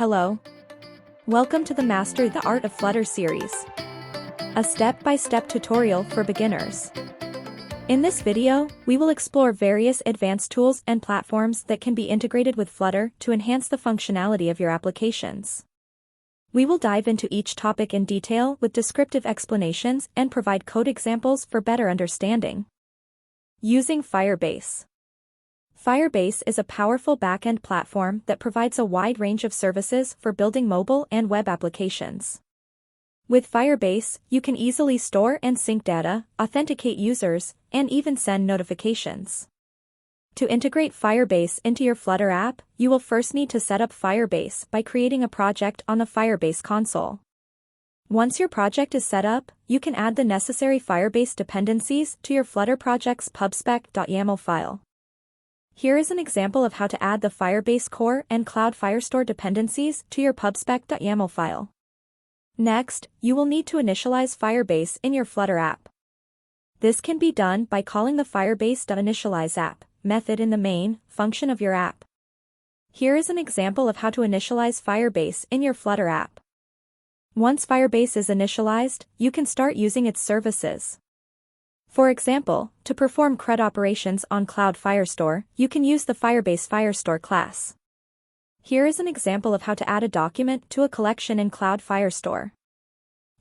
Hello. Welcome to the Master the Art of Flutter series, a step-by-step tutorial for beginners. In this video, we will explore various advanced tools and platforms that can be integrated with Flutter to enhance the functionality of your applications. We will dive into each topic in detail with descriptive explanations and provide code examples for better understanding. Using Firebase. Firebase is a powerful backend platform that provides a wide range of services for building mobile and web applications. With Firebase, you can easily store and sync data, authenticate users, and even send notifications. To integrate Firebase into your Flutter app, you will first need to set up Firebase by creating a project on the Firebase console. Once your project is set up, you can add the necessary Firebase dependencies to your Flutter project's pubspec.yaml file. Here is an example of how to add the Firebase core and Cloud Firestore dependencies to your pubspec.yaml file. Next, you will need to initialize Firebase in your Flutter app. This can be done by calling the Firebase.initializeApp method in the main function of your app. Here is an example of how to initialize Firebase in your Flutter app. Once Firebase is initialized, you can start using its services. For example, to perform CRUD operations on Cloud Firestore, you can use the Firebase Firestore class. Here is an example of how to add a document to a collection in Cloud Firestore.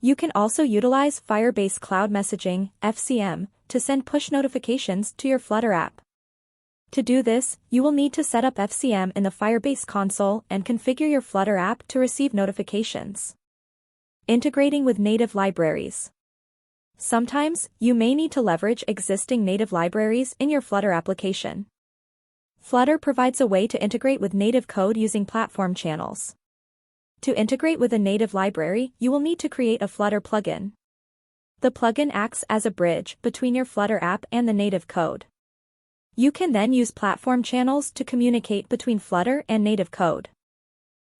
You can also utilize Firebase Cloud Messaging, FCM, to send push notifications to your Flutter app. To do this, you will need to set up FCM in the Firebase console and configure your Flutter app to receive notifications. Integrating with native libraries. Sometimes, you may need to leverage existing native libraries in your Flutter application. Flutter provides a way to integrate with native code using platform channels. To integrate with a native library, you will need to create a Flutter plugin. The plugin acts as a bridge between your Flutter app and the native code. You can then use platform channels to communicate between Flutter and native code.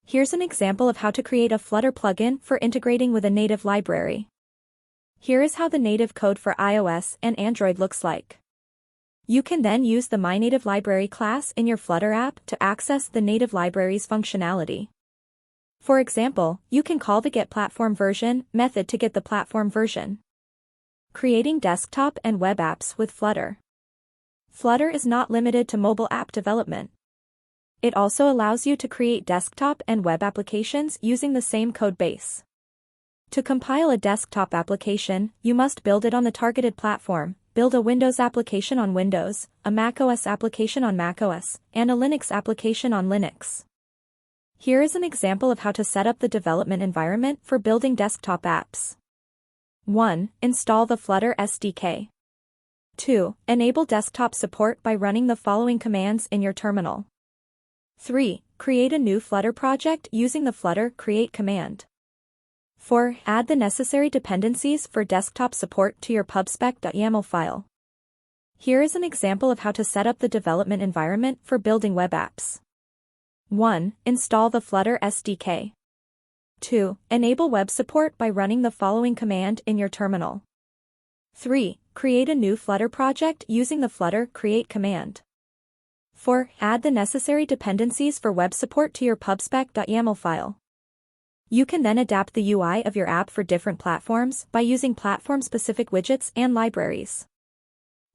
Here's an example of how to create a Flutter plugin for integrating with a native library. Here is how the native code for iOS and Android looks like. You can then use the myNativeLibrary class in your Flutter app to access the native library's functionality. For example, you can call the getPlatformVersion method to get the platform version. Creating desktop and web apps with Flutter. Flutter is not limited to mobile app development. It also allows you to create desktop and web applications using the same code base. To compile a desktop application, you must build it on the targeted platform, build a Windows application on Windows, a macOS application on macOS, and a Linux application on Linux. Here is an example of how to set up the development environment for building desktop apps. 1. Install the Flutter SDK. 2. Enable desktop support by running the following commands in your terminal. 3. Create a new Flutter project using the Flutter create command. 4. Add the necessary dependencies for desktop support to your pubspec.yaml file. Here is an example of how to set up the development environment for building web apps. 1. Install the Flutter SDK. 2. Enable web support by running the following command in your terminal. 3. Create a new Flutter project using the Flutter create command. 4. Add the necessary dependencies for web support to your pubspec.yaml file. You can then adapt the UI of your app for different platforms by using platform-specific widgets and libraries.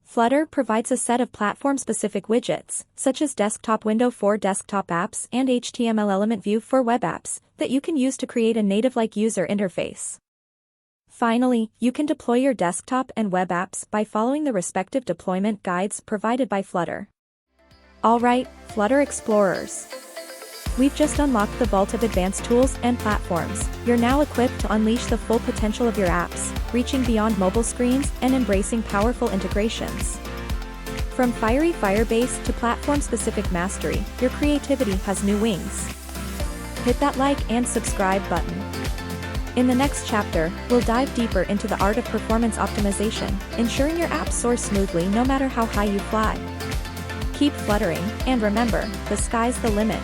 Flutter provides a set of platform-specific widgets, such as Desktop Window for desktop apps and HTML Element View for web apps, that you can use to create a native-like user interface. Finally, you can deploy your desktop and web apps by following the respective deployment guides provided by Flutter. Alright, Flutter Explorers. We've just unlocked the vault of advanced tools and platforms. You're now equipped to unleash the full potential of your apps, reaching beyond mobile screens and embracing powerful integrations. From fiery Firebase to platform-specific mastery, your creativity has new wings. Hit that like and subscribe button. In the next chapter, we'll dive deeper into the art of performance optimization, ensuring your apps soar smoothly no matter how high you fly. Keep fluttering, and remember, the sky's the limit.